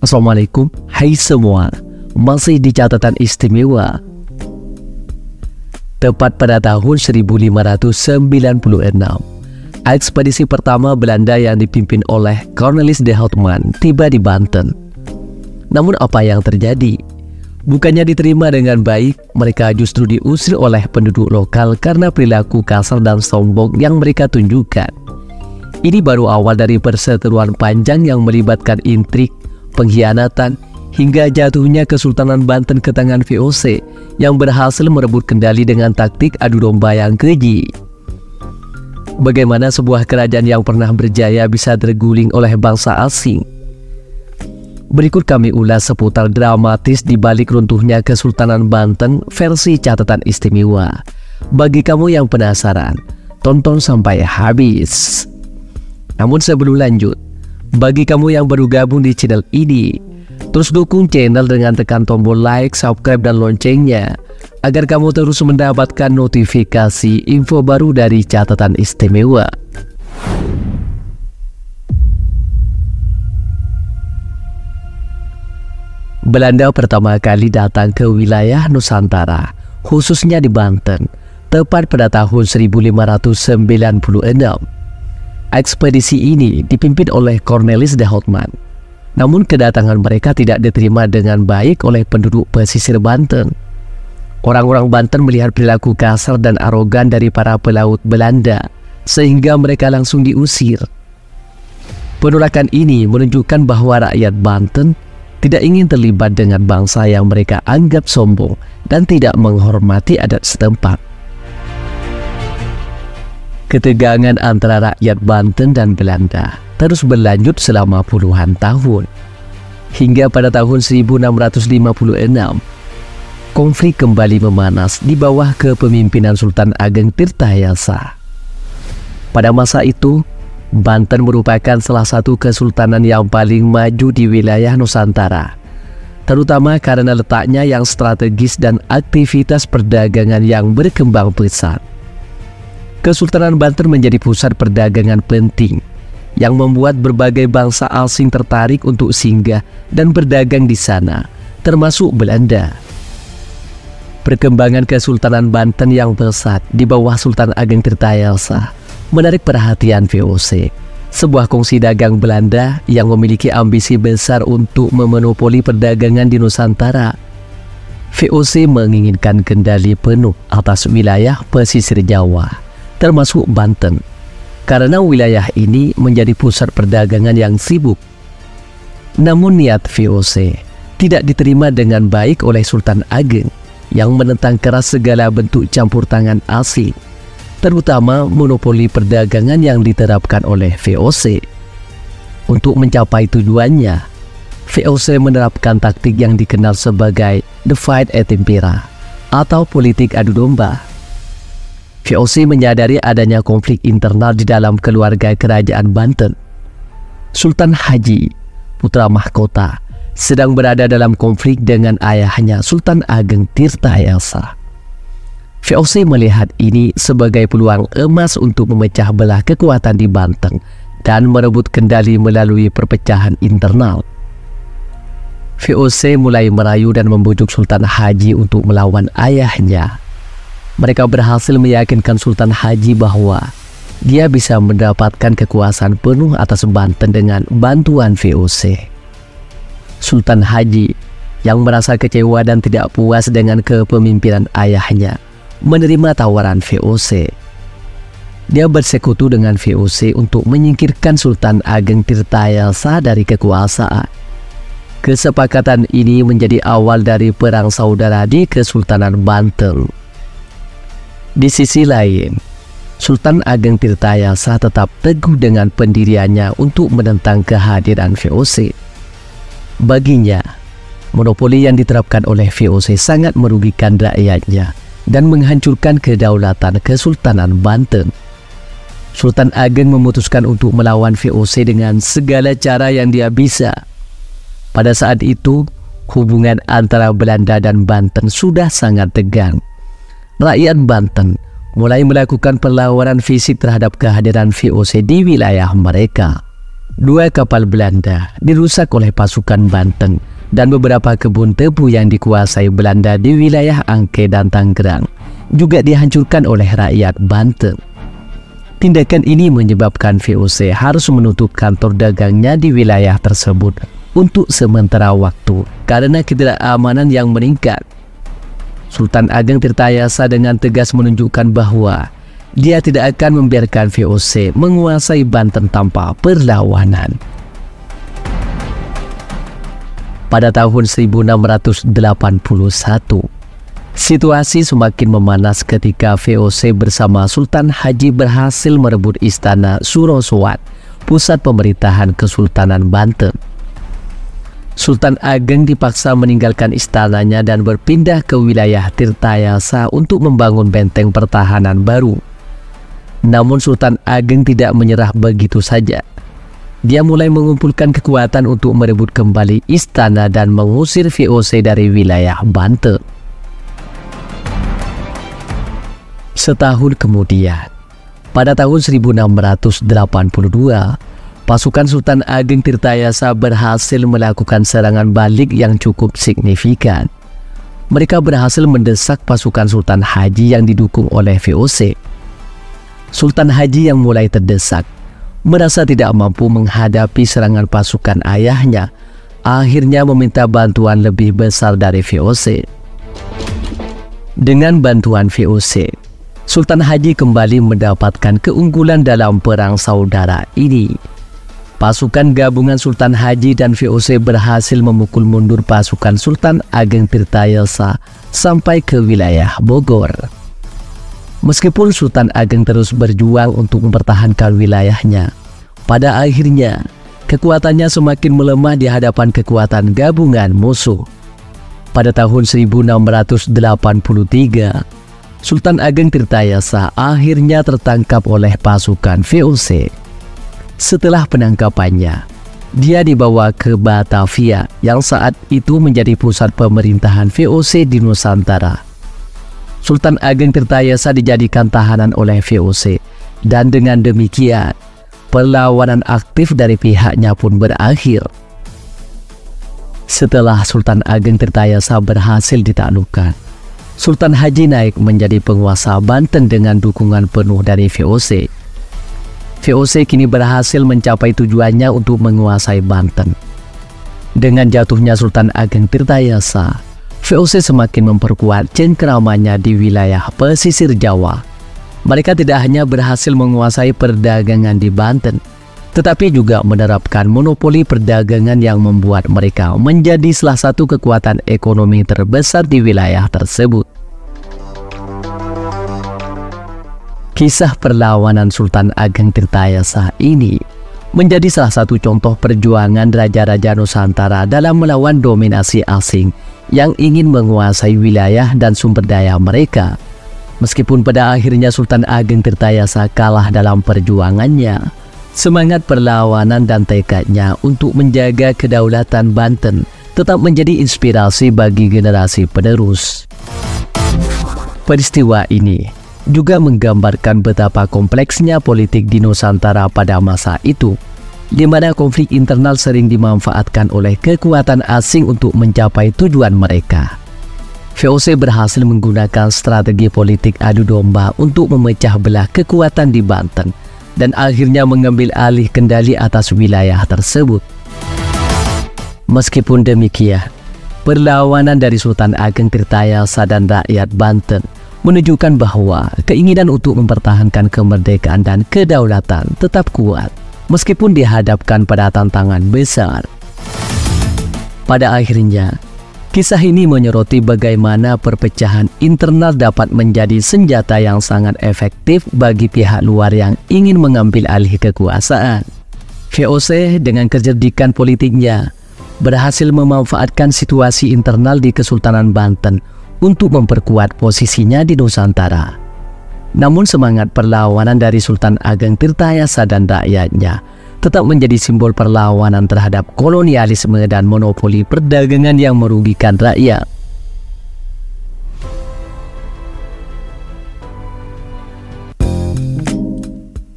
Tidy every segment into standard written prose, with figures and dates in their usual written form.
Assalamualaikum, hai semua. Masih di catatan istimewa. Tepat pada tahun 1596, ekspedisi pertama Belanda yang dipimpin oleh Cornelis de Houtman tiba di Banten. Namun apa yang terjadi? Bukannya diterima dengan baik, mereka justru diusir oleh penduduk lokal karena perilaku kasar dan sombong yang mereka tunjukkan. Ini baru awal dari perseteruan panjang yang melibatkan intrik, pengkhianatan, hingga jatuhnya Kesultanan Banten ke tangan VOC yang berhasil merebut kendali dengan taktik adu domba yang keji. Bagaimana sebuah kerajaan yang pernah berjaya bisa terguling oleh bangsa asing? Berikut kami ulas seputar dramatis di balik runtuhnya Kesultanan Banten versi catatan istimewa. Bagi kamu yang penasaran, tonton sampai habis. Namun sebelum lanjut, bagi kamu yang baru gabung di channel ini, terus dukung channel dengan tekan tombol like, subscribe, dan loncengnya agar kamu terus mendapatkan notifikasi info baru dari catatan istimewa. Belanda pertama kali datang ke wilayah Nusantara, khususnya di Banten, tepat pada tahun 1596. Ekspedisi ini dipimpin oleh Cornelis de Houtman. Namun kedatangan mereka tidak diterima dengan baik oleh penduduk pesisir Banten. Orang-orang Banten melihat perilaku kasar dan arogan dari para pelaut Belanda, sehingga mereka langsung diusir. Penolakan ini menunjukkan bahwa rakyat Banten tidak ingin terlibat dengan bangsa yang mereka anggap sombong dan tidak menghormati adat setempat. Ketegangan antara rakyat Banten dan Belanda terus berlanjut selama puluhan tahun. Hingga pada tahun 1656, konflik kembali memanas di bawah kepemimpinan Sultan Ageng Tirtayasa. Pada masa itu, Banten merupakan salah satu kesultanan yang paling maju di wilayah Nusantara, terutama karena letaknya yang strategis dan aktivitas perdagangan yang berkembang pesat. Kesultanan Banten menjadi pusat perdagangan penting yang membuat berbagai bangsa asing tertarik untuk singgah dan berdagang di sana, termasuk Belanda. Perkembangan Kesultanan Banten yang pesat di bawah Sultan Ageng Tirtayasa menarik perhatian VOC, sebuah kongsi dagang Belanda yang memiliki ambisi besar untuk memonopoli perdagangan di Nusantara. VOC menginginkan kendali penuh atas wilayah pesisir Jawa, termasuk Banten, karena wilayah ini menjadi pusat perdagangan yang sibuk. Namun niat VOC tidak diterima dengan baik oleh Sultan Ageng yang menentang keras segala bentuk campur tangan asing, terutama monopoli perdagangan yang diterapkan oleh VOC. Untuk mencapai tujuannya, VOC menerapkan taktik yang dikenal sebagai divide et impera atau politik adu domba. VOC menyadari adanya konflik internal di dalam keluarga kerajaan Banten. Sultan Haji, putra mahkota, sedang berada dalam konflik dengan ayahnya Sultan Ageng Tirtayasa. VOC melihat ini sebagai peluang emas untuk memecah belah kekuatan di Banten dan merebut kendali melalui perpecahan internal. VOC mulai merayu dan membujuk Sultan Haji untuk melawan ayahnya. Mereka berhasil meyakinkan Sultan Haji bahwa dia bisa mendapatkan kekuasaan penuh atas Banten dengan bantuan VOC. Sultan Haji yang merasa kecewa dan tidak puas dengan kepemimpinan ayahnya menerima tawaran VOC. Dia bersekutu dengan VOC untuk menyingkirkan Sultan Ageng Tirtayasa dari kekuasaan. Kesepakatan ini menjadi awal dari perang saudara di Kesultanan Banten. Di sisi lain, Sultan Ageng Tirtayasa tetap teguh dengan pendiriannya untuk menentang kehadiran VOC. Baginya, monopoli yang diterapkan oleh VOC sangat merugikan rakyatnya dan menghancurkan kedaulatan Kesultanan Banten. Sultan Ageng memutuskan untuk melawan VOC dengan segala cara yang dia bisa. Pada saat itu, hubungan antara Belanda dan Banten sudah sangat tegang. Rakyat Banten mulai melakukan perlawanan fisik terhadap kehadiran VOC di wilayah mereka. 2 kapal Belanda dirusak oleh pasukan Banten dan beberapa kebun tebu yang dikuasai Belanda di wilayah Angke dan Tangerang juga dihancurkan oleh rakyat Banten. Tindakan ini menyebabkan VOC harus menutup kantor dagangnya di wilayah tersebut untuk sementara waktu karena ketidakamanan yang meningkat. Sultan Ageng Tirtayasa dengan tegas menunjukkan bahwa dia tidak akan membiarkan VOC menguasai Banten tanpa perlawanan. Pada tahun 1681, situasi semakin memanas ketika VOC bersama Sultan Haji berhasil merebut istana Surosowat, pusat pemerintahan Kesultanan Banten. Sultan Ageng dipaksa meninggalkan istananya dan berpindah ke wilayah Tirtayasa untuk membangun benteng pertahanan baru. Namun Sultan Ageng tidak menyerah begitu saja. Dia mulai mengumpulkan kekuatan untuk merebut kembali istana dan mengusir VOC dari wilayah Banten. Setahun kemudian, pada tahun 1682, pasukan Sultan Ageng Tirtayasa berhasil melakukan serangan balik yang cukup signifikan. Mereka berhasil mendesak pasukan Sultan Haji yang didukung oleh VOC. Sultan Haji yang mulai terdesak, merasa tidak mampu menghadapi serangan pasukan ayahnya, akhirnya meminta bantuan lebih besar dari VOC. Dengan bantuan VOC, Sultan Haji kembali mendapatkan keunggulan dalam perang saudara ini. Pasukan gabungan Sultan Haji dan VOC berhasil memukul mundur pasukan Sultan Ageng Tirtayasa sampai ke wilayah Bogor. Meskipun Sultan Ageng terus berjuang untuk mempertahankan wilayahnya, pada akhirnya kekuatannya semakin melemah di hadapan kekuatan gabungan musuh. Pada tahun 1683, Sultan Ageng Tirtayasa akhirnya tertangkap oleh pasukan VOC. Setelah penangkapannya, dia dibawa ke Batavia yang saat itu menjadi pusat pemerintahan VOC di Nusantara. Sultan Ageng Tirtayasa dijadikan tahanan oleh VOC dan dengan demikian perlawanan aktif dari pihaknya pun berakhir. Setelah Sultan Ageng Tirtayasa berhasil ditaklukkan, Sultan Haji naik menjadi penguasa Banten dengan dukungan penuh dari VOC. VOC kini berhasil mencapai tujuannya untuk menguasai Banten. Dengan jatuhnya Sultan Ageng Tirtayasa, VOC semakin memperkuat cengkeramannya di wilayah pesisir Jawa. Mereka tidak hanya berhasil menguasai perdagangan di Banten, tetapi juga menerapkan monopoli perdagangan yang membuat mereka menjadi salah satu kekuatan ekonomi terbesar di wilayah tersebut. Kisah perlawanan Sultan Ageng Tirtayasa ini menjadi salah satu contoh perjuangan raja-raja Nusantara dalam melawan dominasi asing yang ingin menguasai wilayah dan sumber daya mereka. Meskipun pada akhirnya Sultan Ageng Tirtayasa kalah dalam perjuangannya, semangat perlawanan dan tekadnya untuk menjaga kedaulatan Banten tetap menjadi inspirasi bagi generasi penerus. Peristiwa ini juga menggambarkan betapa kompleksnya politik di Nusantara pada masa itu, di mana konflik internal sering dimanfaatkan oleh kekuatan asing untuk mencapai tujuan mereka. VOC berhasil menggunakan strategi politik adu domba untuk memecah belah kekuatan di Banten dan akhirnya mengambil alih kendali atas wilayah tersebut. Meskipun demikian, perlawanan dari Sultan Ageng Tirtayasa dan rakyat Banten menunjukkan bahwa keinginan untuk mempertahankan kemerdekaan dan kedaulatan tetap kuat meskipun dihadapkan pada tantangan besar. Pada akhirnya, kisah ini menyoroti bagaimana perpecahan internal dapat menjadi senjata yang sangat efektif bagi pihak luar yang ingin mengambil alih kekuasaan. VOC dengan kecerdikan politiknya berhasil memanfaatkan situasi internal di Kesultanan Banten untuk memperkuat posisinya di Nusantara. Namun semangat perlawanan dari Sultan Ageng Tirtayasa dan rakyatnya tetap menjadi simbol perlawanan terhadap kolonialisme dan monopoli perdagangan yang merugikan rakyat.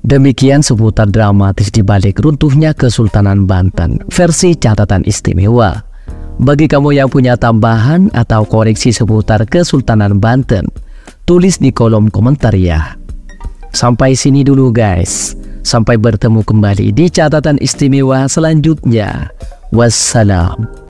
Demikian seputar dramatis di balik runtuhnya Kesultanan Banten versi catatan istimewa. Bagi kamu yang punya tambahan atau koreksi seputar Kesultanan Banten, tulis di kolom komentar ya. Sampai sini dulu guys. Sampai bertemu kembali di catatan istimewa selanjutnya. Wassalam.